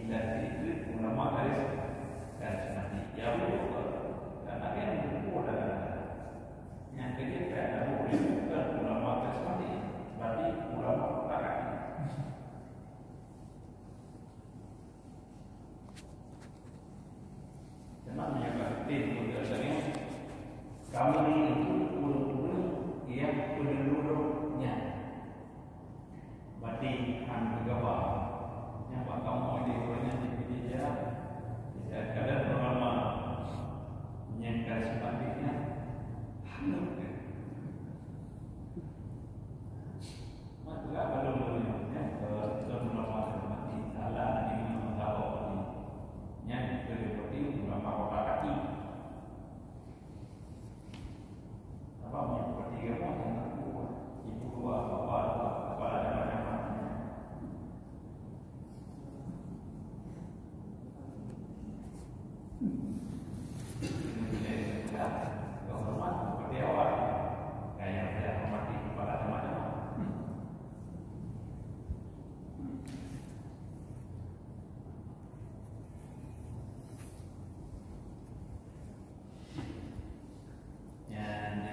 dan itu ulama garis mati. Ya karena yang udah yang ketiga ada bukan ulama garis mati, berarti ulama kakak. Memang yang penting biasanya kamu itu guru-guru yang penduduknya, berarti anggap yang bakal mau diurusnya di dia kadang ulama yang karismatiknya maka belum kalau ulama karismatik salah ini mengetahui yang seperti ulama kota kaki apa yang seperti apa yang ibu dua bapak dua kepala dan macam-macam.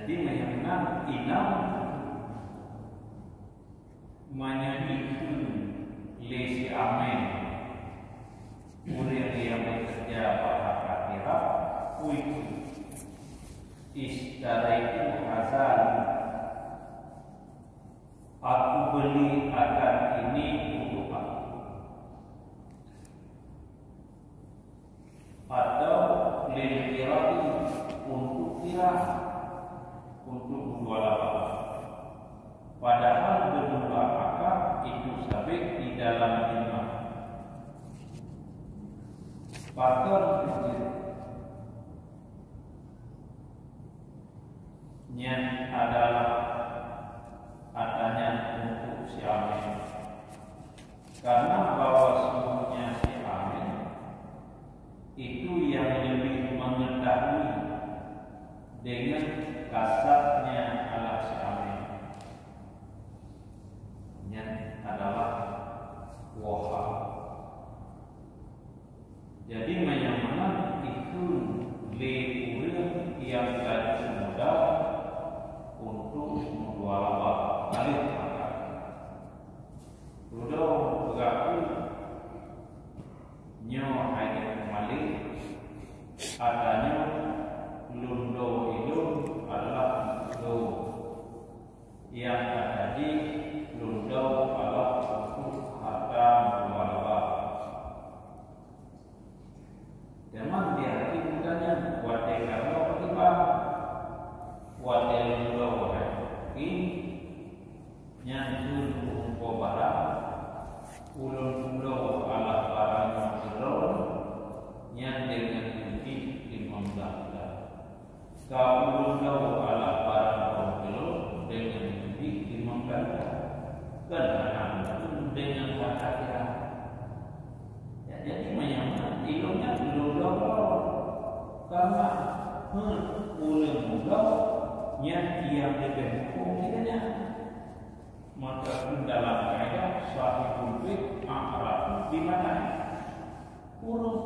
Jadi menyenang inam menyanyikan lesi amen murid yang bekerja pada akhirat itu istaraitu hazan aku beli akan ini untuk aku atau lil kirati untuk kira untuk berdoa. Padahal berdoa maka itu sabit di dalam iman. Faktor yang adalah adanya untuk si amin. Karena bahwa semuanya si amin itu yang lebih mengetahui dengan kasatnya ala si amin yang adalah wahab. Jadi mana itu lebih yang tadi mudah untuk membuat balik maka sudah berlaku nyawa hanya kembali adanya lundo itu adalah lundo yang tadi lundo adalah untuk harta berwala. Memang dia bukannya wate kalau ketimbang wate lundo ini nyantul untuk barang ulun lundo ala barang yang terlalu yang dengan inti 15. Kau tahu ala barang orang dengan lebih dimangkan dan anak dengan kata kira. Ya, jadi menyamar ilmunya belum karena boleh muda yang lebih mungkinnya maka dalam kaidah sahihul fiqh akrab di mana urut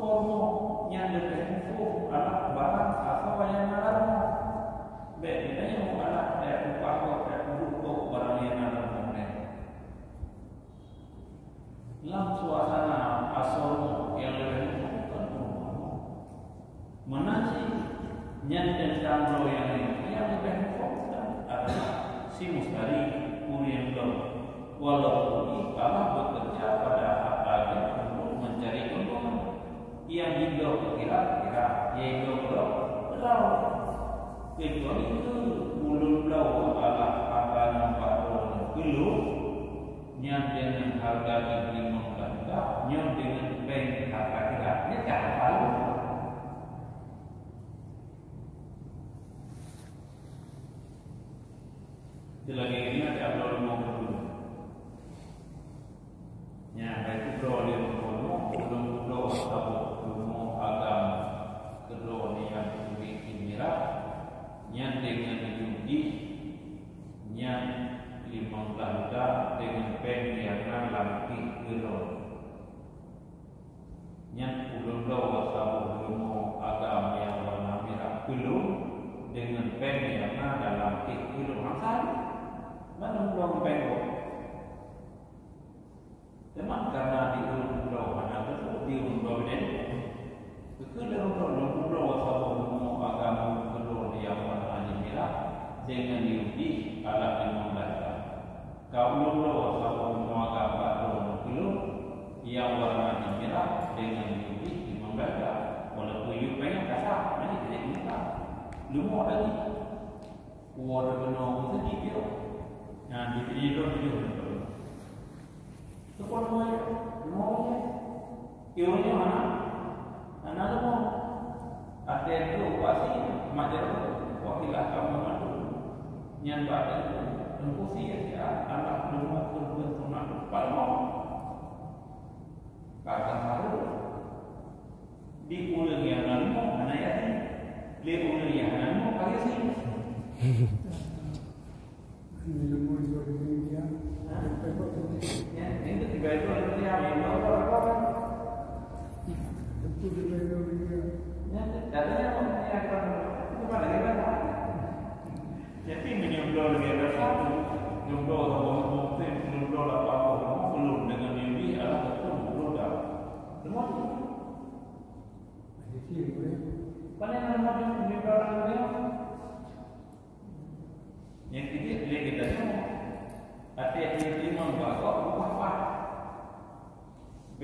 yang lebih mungkin adalah barang atau yang larang. Bedanya adalah dari faktor untuk barang yang larang. Dalam suasana asal yang lebih mungkin menasi yang tentang yang lebih mungkin adalah si mustari yang walaupun Allah bekerja pada hartanya untuk mencari keuntungan yang hidup kira-kira yang hidup belau kecuali itu ulun belau adalah hartanya 40 kilo yang dengan harga 5 yang dengan bank harga kira-kira jangan tahu. Lagi ini ada belum mau dulu. Ya, itu belum tahu agama kedua yang bikin mirah, yang dengan judi, yang 15 juta dengan pen yang lagi kedua. gagal dengan Yudi memang gagal. Walaupun you pengen kasar, nanti tidak gagal. Lumur lagi. Water benar itu dia. Nah, dia itu. Tu pun mau. Iunya mana? Anak tu mau. Ada itu pasti majar wakilah kamu mana? Yang badan tempusi ya, anak lumur turun tunang palmo. Kata haru di ulang yang namo anak yatim, di ulang yang namo kaya sih. Lumur turun dia. Ya, itu tiga itu ada yang apa? Itu tiga itu dia. Ya, katanya apa? Itu pada gimana? Jadi menyumbang dia satu, menyumbang atau mungkin menyumbang apa belum dengan ini adalah betul belum dah. Semua tu. Ada sih boleh. Mana nama menyumbang dia? Yang ketiga dia kita semua. Ada yang lima bakal apa? B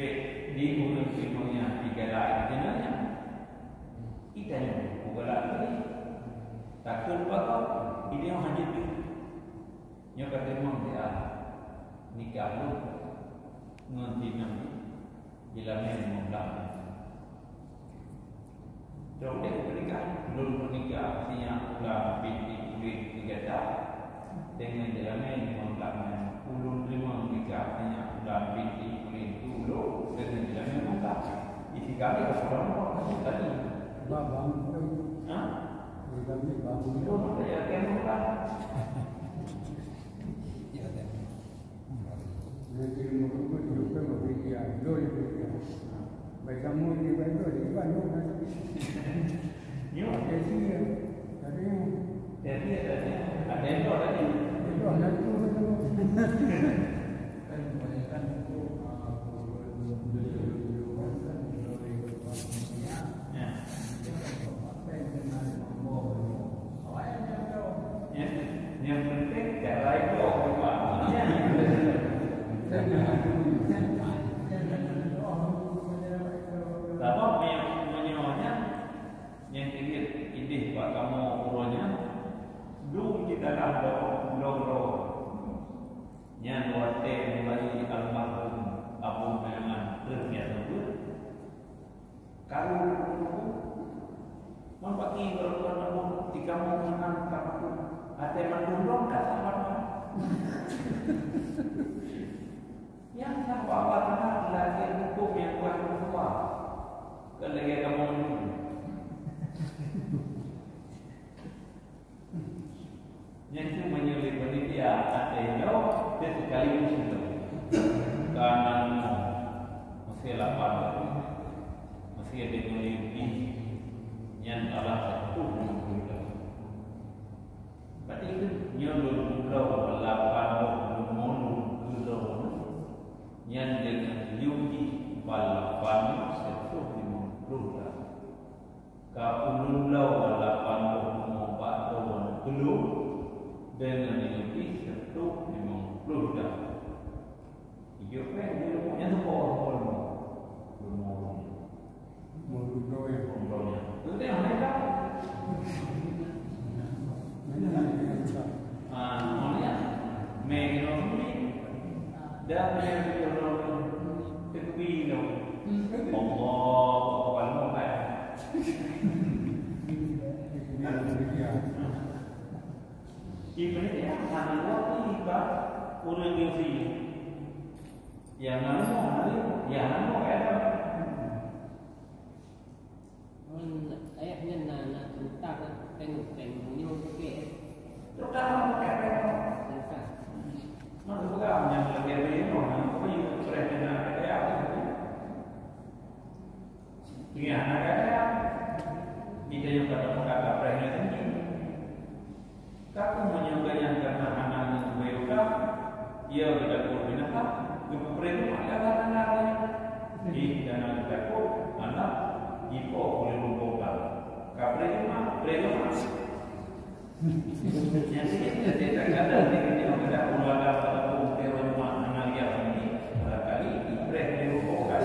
di bulan filmnya tiga lagi jenanya. Kita ni bukan lagi. Takut bakal. Ini yang hanya tu. Yang kata memang dia nikah tu nanti bila memang belakang. Jauh dia menikah, belum menikah siang pulang binti kulit 3 tahun dengan jalannya memang belakang. Belum terima menikah siang pulang binti kulit dulu dengan jalannya memang belakang. Isi kami orang kasih tadi. Babang tu. Hah? Kami babang tu. Oh, saya akan bukan. Nanti rumah tu juga bagi dia, lori dia. Baik kamu di Bandung, di Bandung nanti. Ni Jadi tadi ada yang tadi. itu anak tu betul. Yang penting cara itu maknanya. Tapi menyonya yang tinggi ini pak kamu urunya belum kita ada loro yang wate mulai almarhum Abu Meman terbiasa tu kalau mempaki berbuat namun jika mau menang kamu ada mendorong kata apa yang apa warna lagi hukum yang buat berubah kalau kamu yang itu menyulit penitia ada yang jauh dia sekaligus itu kanan masih 8 masih ada yang yang adalah satu berarti itu nyolong pulau 8 mulu yang dengan yuki balapan satu 50 kaulun lau 84 tahun belum dengan yuki satu 50 dah hidup yang tu orang Mau ya. itu yang mereka Maksudnya Mengenai dan mengenai tepi Allah Akbar Ibn dia mana waktu kita orang Yusuf yang mana yang mana ada ayat nhân là chúng ta thành nhiều cái chúng ta không có nó không có âm nhạc là cái gì mà nó có gì cũng sẽ là cái áo thì là cái kita yang kata kata pernah ini kamu menyampaikan karena anak mereka ia tidak berbinatang kemudian ada anak di dalam takut anak ipo boleh membuka kapre mah yang ini tidak ada yang tidak keluarga atau rumah anak yang ini barangkali ibrah membuka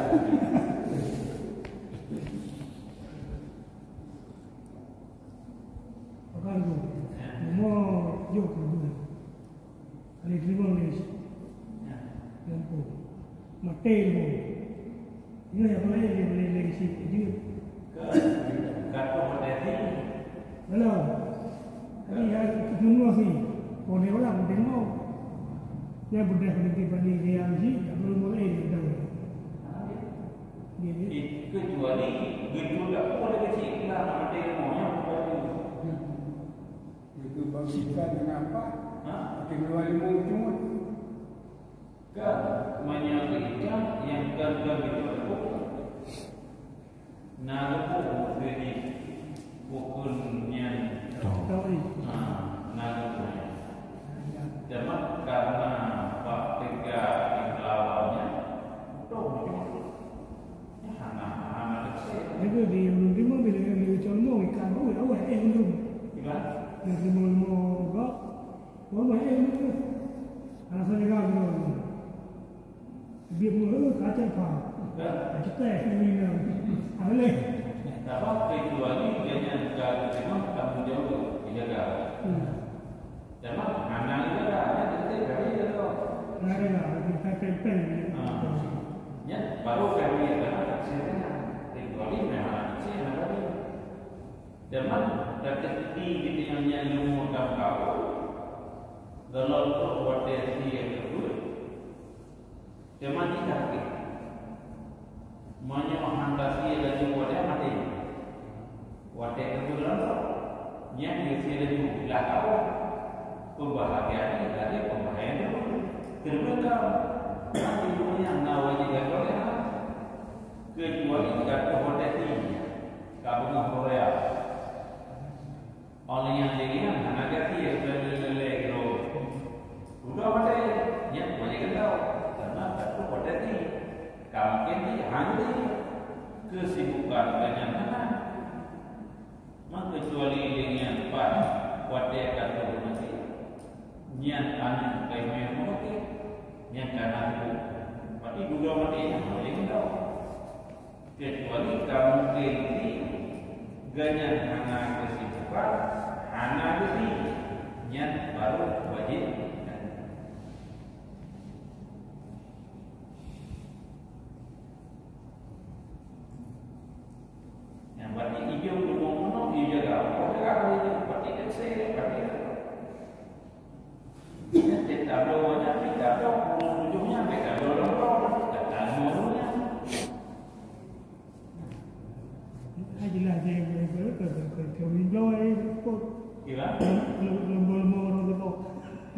dia boleh lagi sikit je. Kata berarti Belum. Tadi semua sih. Boleh orang tengok. Dia budak berhenti pada dia sih, belum boleh dia tahu. kecuali begitu tak boleh kecil lah nak demonya Itu bagi ikan kenapa? Pakai luar limau cuma. kan menyalurkan yang gagal itu nalaku jadi bukunnya nalakunya zaman karena Pak Tiga yang lawannya itu anak-anak kecil Itu di rumah bila dia colong ikan tu awak belum. gimana? Dari mau gak, mau belum. Alasan dia belum. Dia mula kaca apa? Kaca teh ni nak. Aleh. Tapi kecuali dia yang memang tanggung jawab dijaga. Zaman anak itu dah ada dari itu. Ada kita tempel. Ya, baru kami ada hasilnya. Kecuali memang hasil ada. Zaman dekat di yang lumur kau. Dalam tu buat dia kedua. Zaman ini lagi. Manya menghandasi lagi wadah mati. Wadah kedua yang dia lagi belakang. Pembahagian dari pembahagian itu terbentang. Nanti yang nawanya gagal kecuali jika wadah ini kabung Korea. Oleh yang dilihat anak kecil lele gitu. Udah wadah yang banyak tahu karena satu wadah ini kamu ini hanya kesibukan dengan anak. Maka kecuali dengan pak wadah kata mati. Niat anak kayak mati, niat anak itu. Tapi dua mati yang banyak tahu. Kecuali kamu ini ganyan anak kesibukan, anak ini niat baru wajib. Yang berarti hijau belum hijau jaga, berarti kan saya berarti. Tidak ada tidak ada ujungnya mereka dorong tak ada mulanya. Jelas dia kewin joy kot. Gimana? Belum orang tu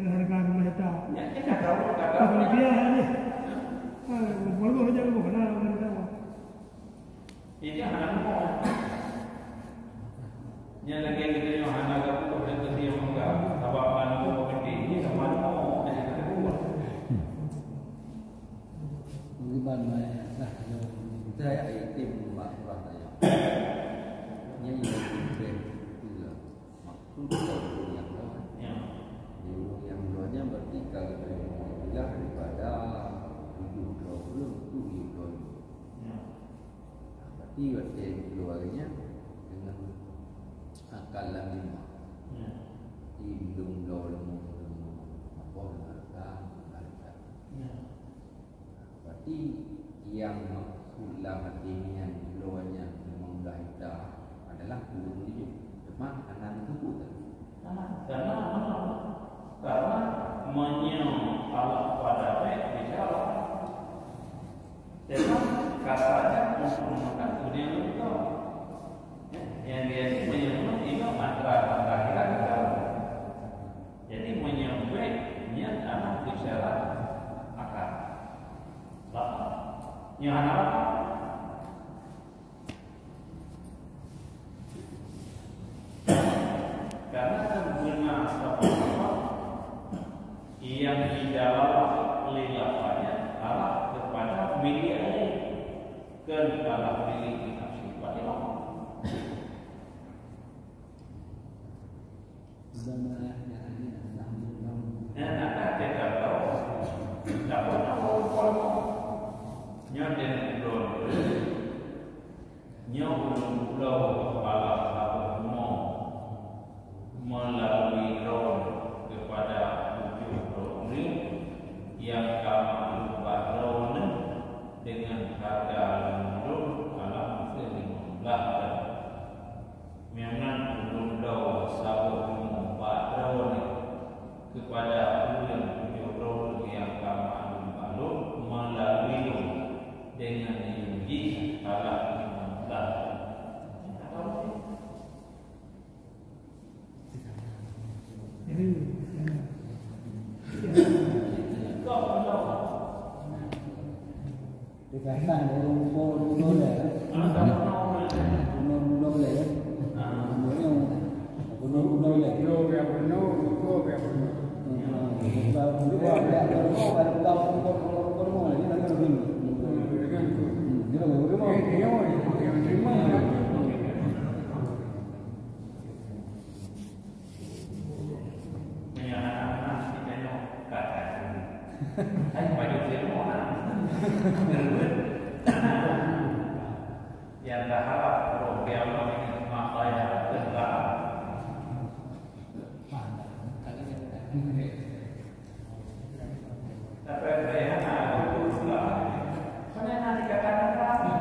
harga mereka. Ya kita tahu Kalau dia ni, belum aja belum kenal mereka. ini anak mau. Yang lagi kita yang anak aku dan dia menganggap apa anak mau pergi ini sama mau jadi kedua. Gimana ya? Saya tim Pak Prataya. Ini itu maksud yang lain. Ya. Yang lainnya berarti kalau bilang daripada hidup belum itu hidup. Berarti berarti keluarnya dengan akal lima. Hidung dolmu apa harga. Berarti yang maksudlah hatinya keluarnya memang dah hidup adalah hidung itu. Cuma anak itu bukan. Karena menyew Allah pada bicara. Memang katanya menggunakan dunia itu. Yang dia ini menyebut itu mantra kita. Jadi menyebut niat anak bicara akal. Yang anak karena sempurna apa yang di dalam lilapannya Allah kepada milik Allah kepada milik nafsi pada Allah. Nak kita tahu, tak pernah tahu nyoden belum, nyobulum pulau kepala satu mau melalui drone kepada ujung drone yang kamu lupa drone dengan harga drone alat lah. Jadi dikatakan rumah leh, rumah leh, rumah leh. Lo biar penuh, lo biar penuh. Yang berharap program ini makanya tegak. Tapi saya nak juga. Mana nanti katakan apa?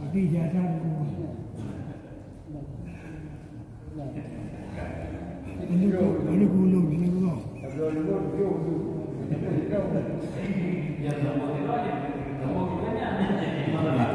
Abi jalan ini gulung. Yang nombor itu aja. Nombor kitanya jadi malah.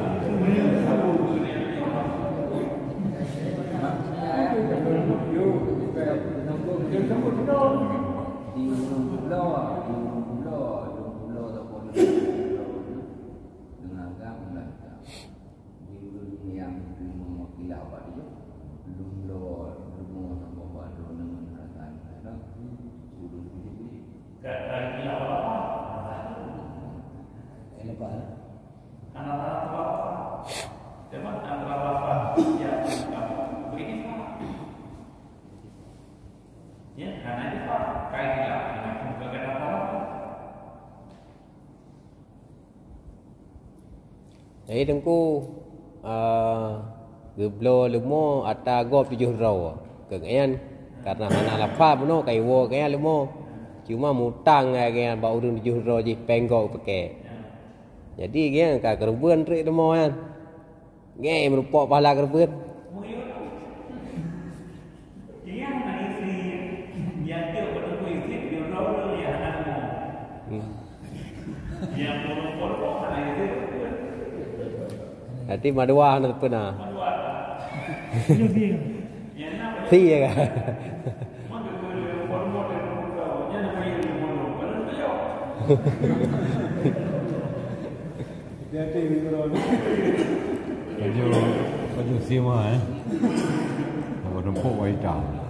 Jadi tengku geblo lemo ata gop 7 raw kengian karena hana lapa beno kai wo kai lemo cuma mutang kai ba urun 7 raw ji penggok pakai. Jadi ge ka kerbeun trik lemo kan. Ge merupak pahala kerbeun. Nanti madua nak pernah. Iya kan. Baju sima Nama rempuk wajah.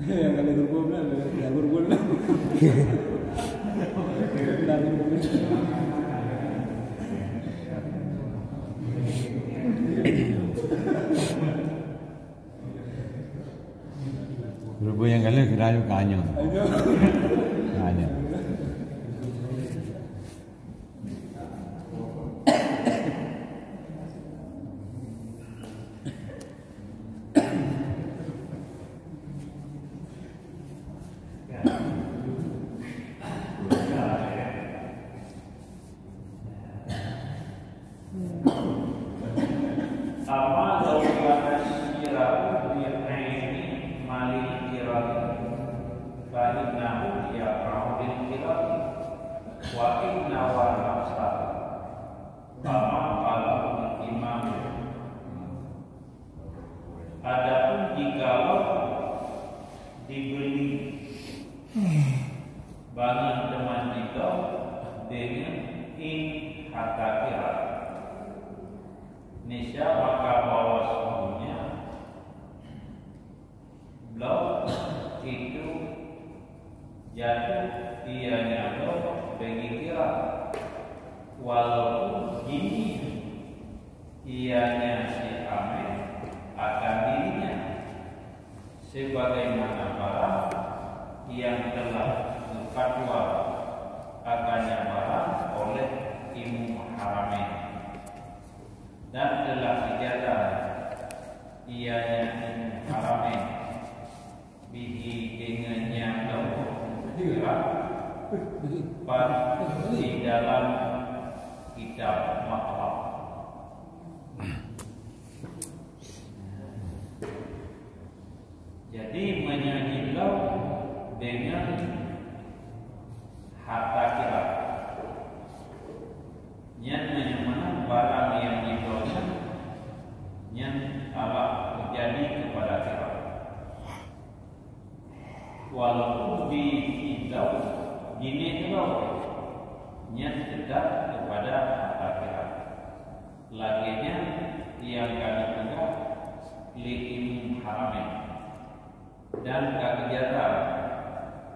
Yang ada gerbong yang gerbong Gerbong yang kali kira juga kanya. Kanya. Fa'innahu yaqra'u bil jikalau dibeli barang teman kita dengan harta kira, niscaya maka bahwa sesungguhnya beliau itu jatuh ianya bagi kira, walaupun gini ianya si Amin akan dirinya sebagaimana barang yang telah berfatwa akannya barang oleh Imam Haramain dan telah dijaga ianya Imam Haramain bihi dengannya di dalam kitab Mahfuz. Jadi menyanyikan dengan harta kira, yang menyemana barang yang dijualnya yang telah terjadi kepada kira, walaupun di kitab gini juga yang tidak kepada harta kira. Laginya yang kami pegang Imam Haramain dan kegiatan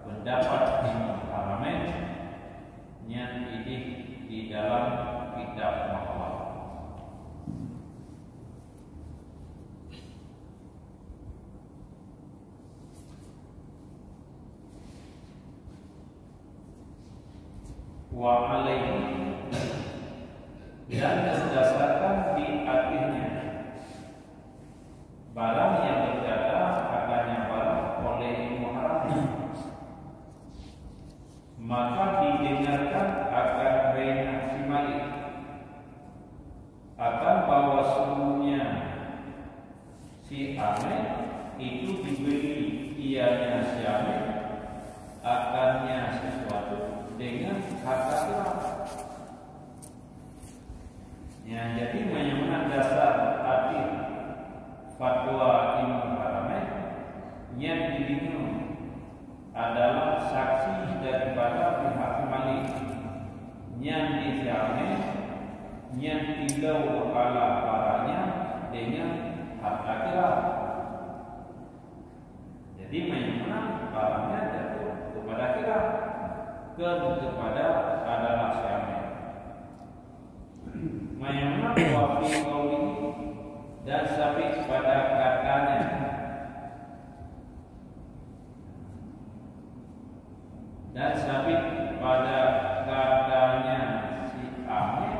pendapat Imam Haramain yang ini di dalam kitab Mahfuz. Wa alaihi dan berdasarkan di akhirnya barang yang berkata akannya barang oleh Imam Haramain, maka didengarkan akan baina si Malik akan bahwa sungguhnya si Amin itu diberi ianya si Amin akannya sesuatu dengan harta kira. Ya, jadi menyebutkan dasar arti fatwa Imam Haramain yang dirinya adalah saksi daripada pihak Malik yang dijamin yang tilau ala paranya dengan harta kira. Jadi menyebutkan barangnya jatuh kepada kira kepada adalah siapa menyebutkan wafi kauli dan sampai pada katanya si Amin,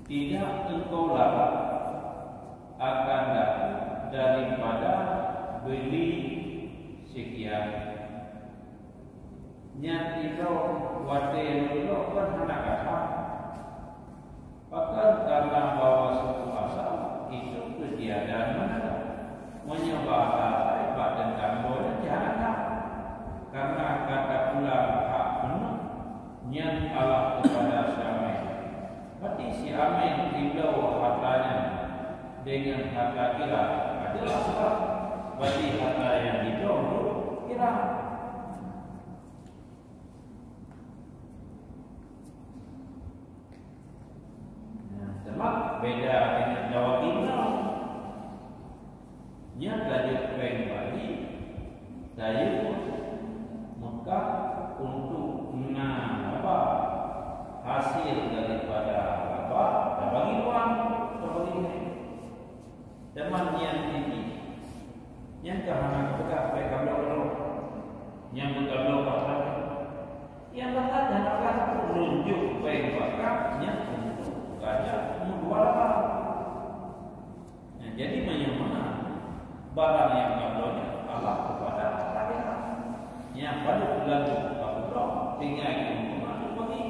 tidak engkau larang akan dapat daripada beli sekian yang itu wadah itu kan hendak kata bahkan karena bahwa suatu asal itu ketiadaan mana menyebabkan hebat dan kamboja jahat karena kata pula hak benar yang Allah kepada si Amin. Berarti si Amin hilau hartanya dengan harta kira adalah sebab berarti harta yang hilau kira. Sebab beda dengan Jawa Timur. Nya dari peng bagi dari Mekah untuk apa hasil daripada apa dan bagi uang seperti ini. Teman yang tinggi yang kahana kita peka dulu yang betul betul yang betul dan akan runjuk peng bakatnya saja membuat jadi menyemana barang yang kabulnya Allah kepada rakyat yang pada bulan kabul tinggal yang mana bagi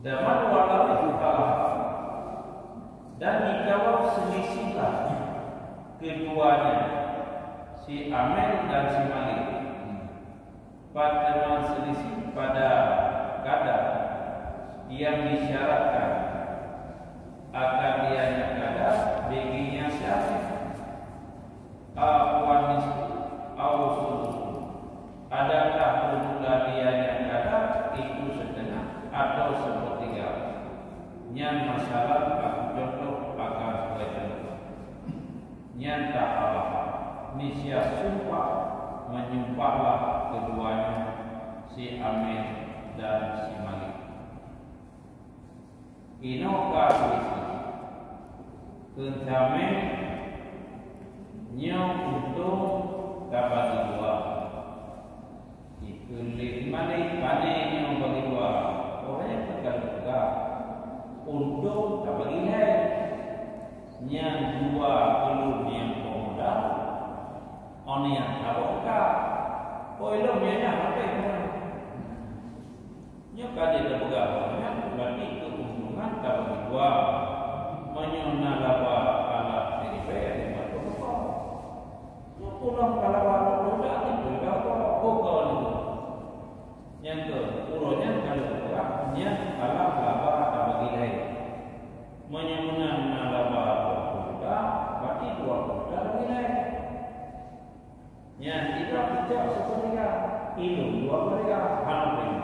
zaman walau itu kalah dan dijawab selisihlah keduanya si Amin dan si Malik pada selisih pada Nyan masalah aku contoh akan sebagai nyan tak Allah nisya sumpah menyumpahlah keduanya si Amin dan si Malik. Inoka sisi kentame nyong untuk dapat dua. Ikulik Malik pane nyong bagi dua. Orang tegak-tegak untuk dapat ilai nyang dua belum yang pemuda. Oni yang tawarka, oh ilmu yang apa itu? Nyok ada berbagai berarti keuntungan dapat dua menyona laba ala seribe yang berapa? Nyok pulang kalau berapa itu berapa? Kau itu. Yang ke urunya kalau berapa? Nyok kalau laba dapat ilai menyona laba berapa? Berarti 20 dapat ilai. Yang tidak bijak sepertiga ilmu dua mereka hampir.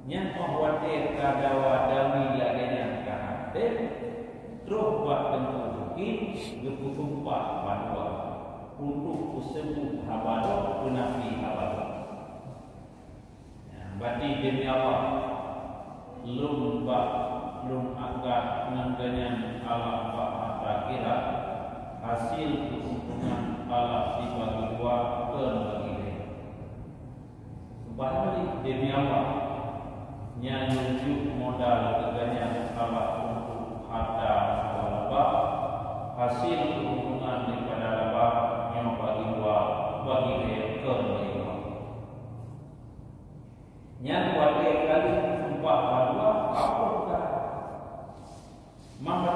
Yang membuat kadawa dawi laganya kahadir terus buat tentukin gepukumpa bandwa untuk usembu habado penafi habado. Berarti demi Allah lum agak nangganya Allah Ta'ala kira hasil keuntungan Allah dibagi dua ke bagi dia. Sebab demi Allah yang menuju modal teganya Allah untuk harta laba hasil keuntungan daripada laba yang bagi dua bagi dia ke bagi dua. Yang bagi kali sumpah dua apa bukan? Maka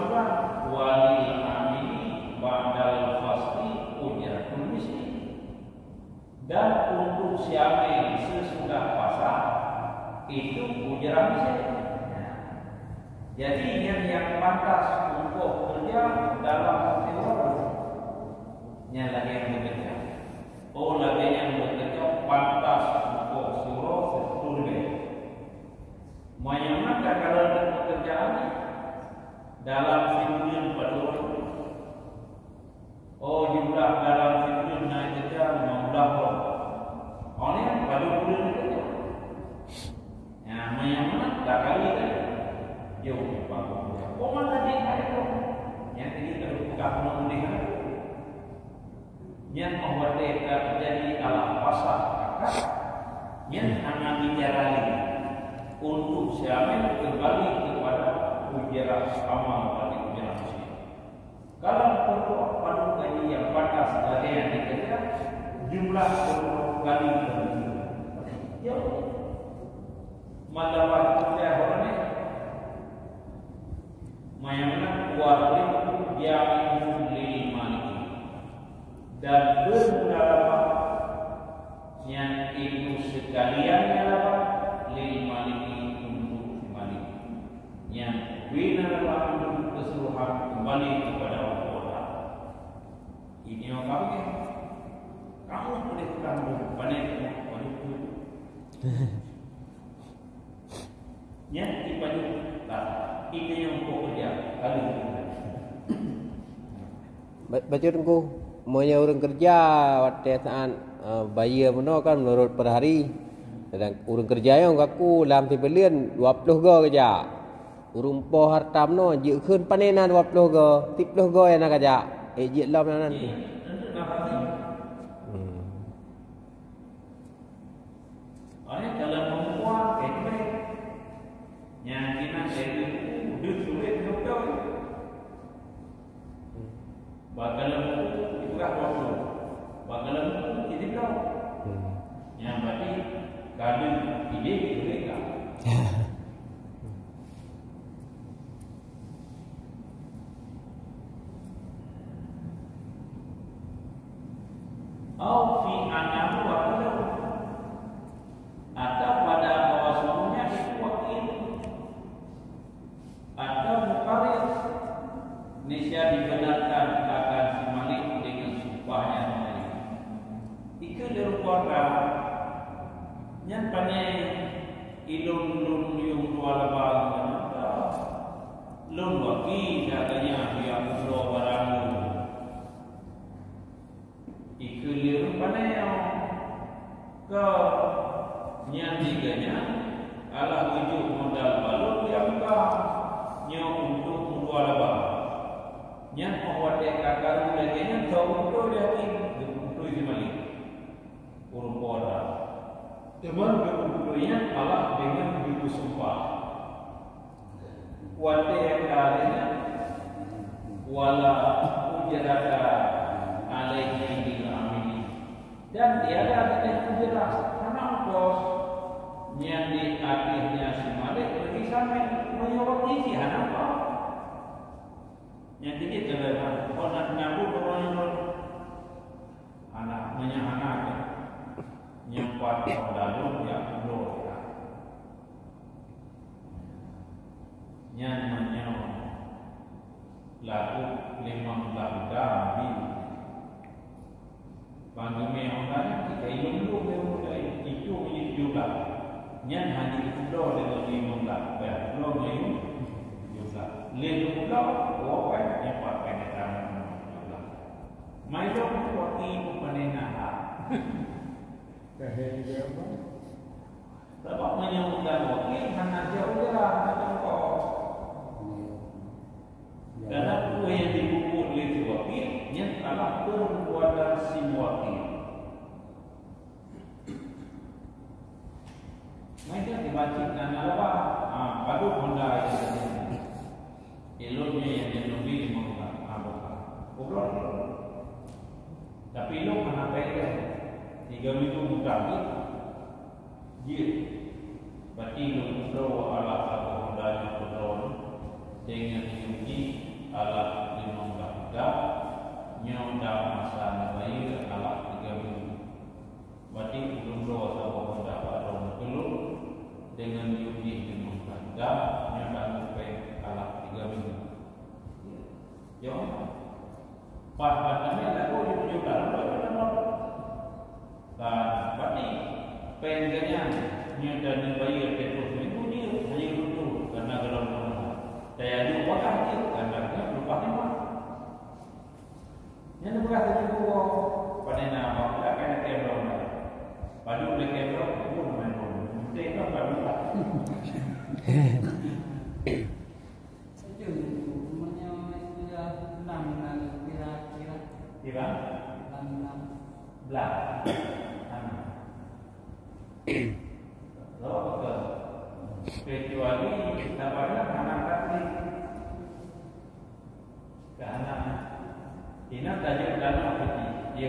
wali amini badal pasti ujar mesti dan untuk siapa yang sesudah pasar itu ujaran mesti. Jadi yang pantas untuk kerja dalam teori yang lagi yang bekerja. Oh lagi yang bekerja pantas untuk suruh seturbe. Mana kalau pekerjaan dalam simulasi pada oh jumlah dalam simulasi naik kerja 15 orang. Oleh pada bulan kerja. Yang mana tak kali kan? Jauh bagus. Oh mana dia ada? Yang ini kalau buka penuh dengan yang membuat dia terjadi alam pasar kakak yang anak bicara ini untuk siapa kembali kepada ujian amal bagi ujian manusia. Kalau perlu padu gaji yang pantas dari yang dikerja, jumlah perlu kali berjumlah. Ya, malah kerja orang ni, mana kuarti yang 5 dan berapa yang itu sekalian adalah 5 untuk 5 yang benar untuk keseluruhan kembali kepada Allah. Ini yang kamu boleh kamu panen itu. Yang dipanggil tak ini yang pekerja kali ini. Baca tunggu, monya orang kerja waktu saat bayar mana kan menurut per hari. Dan orang kerja yang aku dalam 3 bulan 20 go kerja. Urung po hartam no je khun panenan 20 go 30 go yang nak kerja. Je lam nan. Oleh dalam membuat kekme yang kita jadi udah sulit betul. Bagaimana itu kan waktu. Bagaimana ini kau. Yang berarti kali ide mereka. Au fi anamu waktu atau pada bawasanya itu wakil atau mukarir nisya dibenarkan akan si Malik dengan sumpahnya Malik. Itu dirupakan yang pandai ilun yung dua labang Alah wujud modal baru dia buka nyo untuk mudua labah. Yang mewade kakaru lagi tahu untuk dia untuk Ismail. Urupoda. Teman berkumpulnya Allah dengan ibu sumpah. Wade kalinya wala ujaraka alaihi bil amini. Dan tiada ada ujarah karena bos yang di akhirnya si Malik pergi sampai menyuruh isi apa? Yang ini adalah orang nyambut orang anak menyahanak nyempat lalu yang belum nyanyi lagu 15 kali panggungnya orang kita ilmu itu juga nyan hanya itu dengan 15 belum itu juga lalu juga apa yang pakai dalam juga mai itu waktu panenah Kahel dia apa? dapat menyebutkan wakil hanya jauh lah macam kau karena kue yang dibubur oleh wakil yang adalah perbuatan si wakil. Mereka dibaca dan apa? Baru Honda yang terjadi. Eloknya yang lebih mengapa? Obrol. Tapi elok mana baik? 3 minggu bukan dia berarti lu ala satu Honda yang petrol dengan diuji ala 15 nyonda masa nabair ala 3 minggu. Berarti belum satu Honda petrol dulu dengan diuji 15 nyonda sampai ala 3 minggu. Ya, pas katanya lalu juga dan berarti pengennya nyata bayar terus minggu ni hanya dulu karena kalau saya lupa kan karena lupa memang yang bekas itu pada nama akan kamera pada kamera pun main mesti kan pada Sejauh umurnya sudah 6 kira-kira 6 belas. Kecuali dapatnya anak kaki ke anak ini tajuk dalam hati dia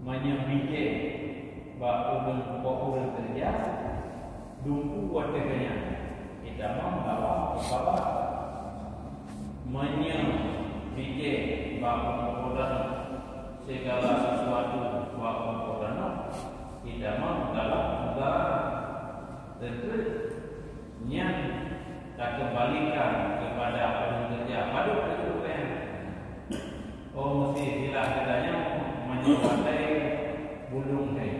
menyembike bahawa orang kerja dumpu wateganya kita membawa bawa menyembike bahawa orang segala sesuatu bahawa orang tidak mau dalam negara tentu yang tak kembalikan kepada orang kerja pada kehidupan. Oh mesti sila katanya menyuatai bulung hai,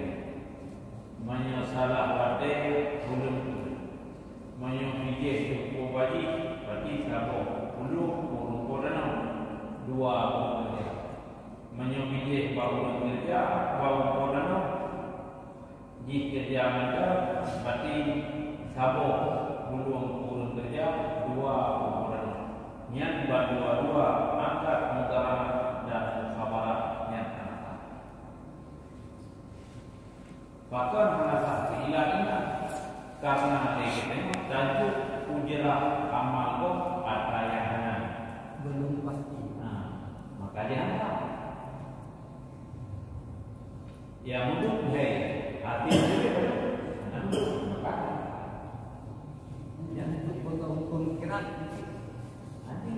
menyesalah wadai bulung, menyuapijeh cukup bagi bagi sabuk bulung bulung koran dua bulung kerja, menyuapijeh bulung kerja bulung koran jika dia ada berarti sabuk bulung kerja dua ukuran yang dua angkat negara dan sabaran yang bahkan mengasah kehilangan karena ini tajuk ujilah amal kau ada yang belum pasti. Maka jangan yang untuk hati Yang itu pemikiran nanti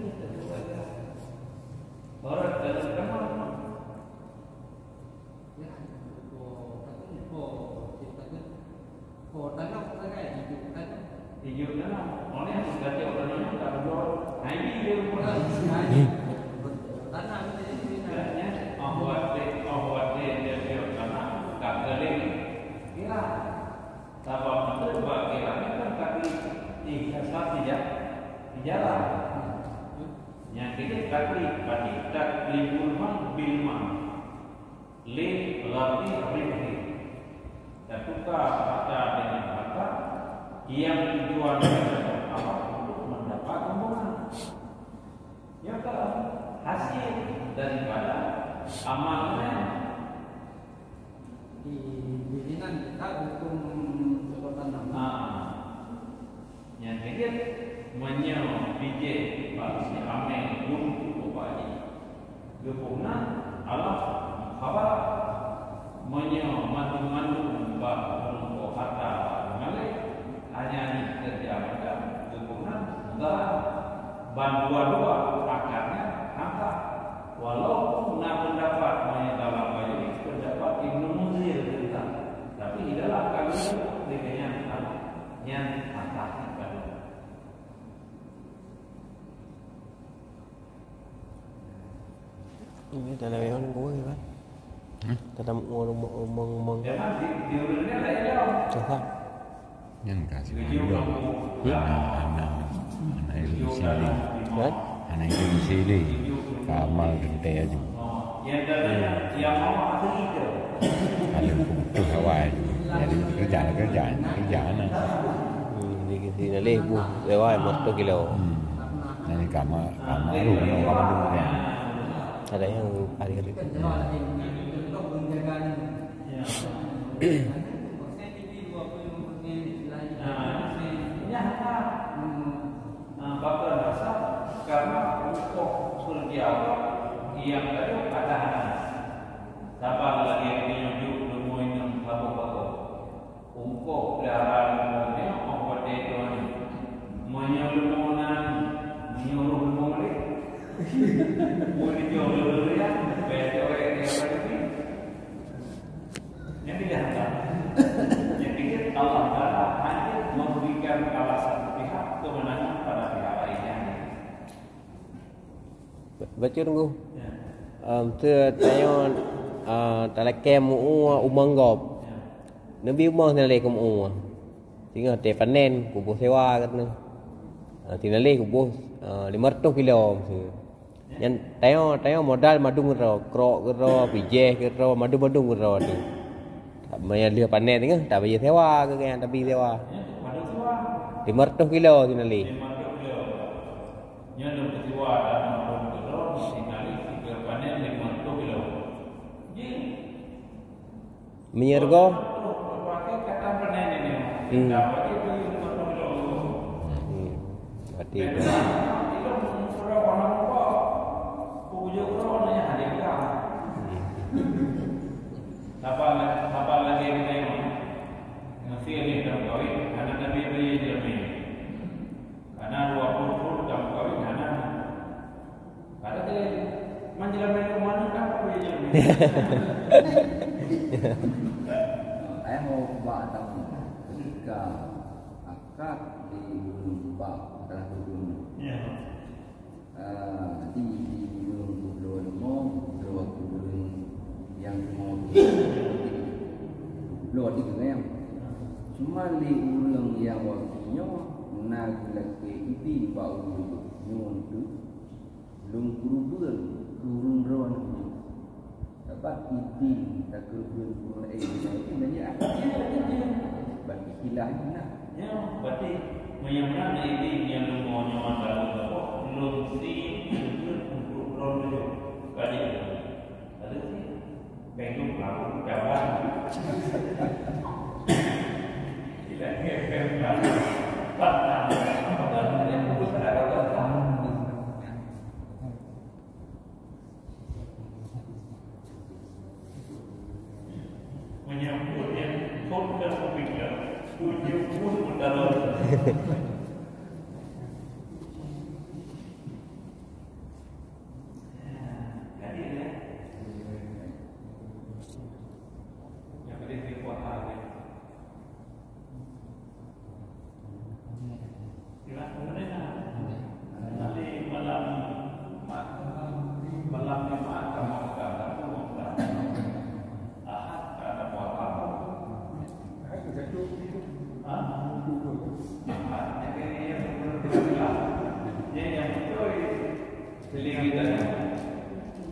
orang dalam kenal ya tanah hidup dalam oleh sebagai orang yang tak berdoa nah ini dia pula tanah sebenarnya awak dia tanah tak gelap kira sabab itu bagaimana kan kaki di jalan yang kita kaki berarti tak libur man bilman li lati ribhi dan tukar kata dengan kata yang tujuannya apa untuk mendapat rombongan. Ya kan hasil daripada amalnya. Di bidinan kita hukum sebutan nama. Yang ketiga menyo bije bagi amal untuk ubadi. Gepuna Allah khabar menyo mandu ba untuk harta mengalir hanya ni kerja gepuna dan bantuan dua akarnya angka walaupun nak mendapat dalam ini pendapat Ibnu Munzir tentang tapi tidaklah kami dengan yang atas ini dalam yang gua ni kan dalam ngomong di urutnya lah ya coba Yang kasih dulu. Anak itu sini. kan Anak itu di sini. Kamal gede aja. yang mau ada ide Kalau butuh Hawaii. Jadi kerjaan. di sini lebu lewat 1 kilo Nanti kamu rumah kamu dulu ya. ada yang hari-hari bakal rasa karena untuk surga Allah yang tadi ada sabar lagi yang dinyujuk ilmu yang baru untuk peliharaan ilmunya membuat itu menyuruh memulih boleh jual ya betul yang ini yang tidak ada jadi Allah Taala hanya memberikan alasan pihak kemenangan pada pihak lainnya. baca tunggu tu tanya talakem umanggop nabi umah nalai kum tinggal te panen kubuh sewa katna tinalai kubuh 500 kilo yang tanya modal madung ro krok ro pije ro madu ro tu maya dia panen tengah tak bayar sewa ke kan tapi sewa 500 kilo tinalai Yang kedua dan kedua sekali tiga panen 500 kilo. menyergo Pakai kata panen ini. Dapat itu 500 kilo. berarti Itu surah warna apa? Pujuk warnanya hadiah. Apa lagi kita yang masih ini dalam kawin karena Nabi beri jermin. Karena 20 dalam kawin karena ada dia menjelaskan kemana kan beri jermin. Saya mau buat tahu ketika akad di Gunung Bak adalah gunung. Di Gunung Pulau yang mau Lord itu yang cuma di ulang yang waktunya nak lagi itu bau nyuntu lungkuruan turun rawan dapat itu tak kerupun itu banyak bagi hilangnya Ya, berarti menyamanya ini yang mau nyaman dalam apa? Belum sih untuk dulu kali ada sih pengen lalu kawan tidak hebat patah apa yang butuh ada menyambut yang total pemikiran tujuh pun mendalam. Jadi ya, yang boleh dibuat lagi. Silakan nanti malam Jumat kamu akan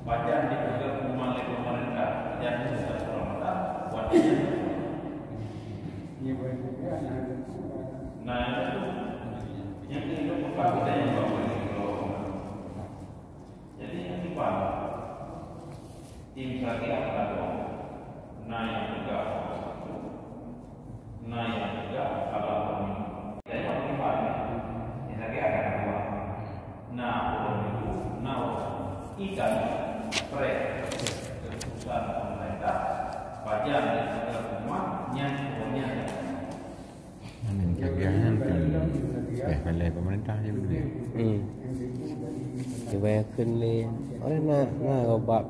bacaan di rumah pemerintah yang sesuai Ramadan buat dia. Nah, yang itu bukan kita yang bawa itu. Jadi yang depan tim saya ada naik juga, naik juga kalau kami. Jadi yang depan yang saya ada dua. Nah, itu nau ikan pre keputusan pemerintah pajak dan segala semua punya. Kegiatan oleh pemerintah je betul. Diaขึ้นเลยorang nak kau bab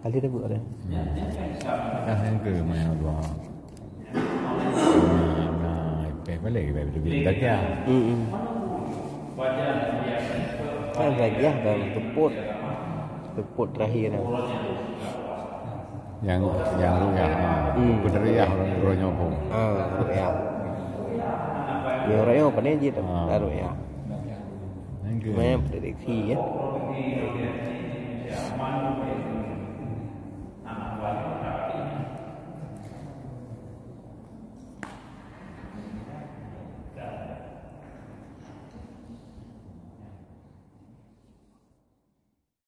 kali dah buat dah. Yang ke mana dua. Nah, balik betul tak ya. Kan lagi dah teput terakhir dah. Yang ruya. Betul ya orang pun. Ruya. Yang ruya apa ni je tu? Ruya. Main prediksi ya.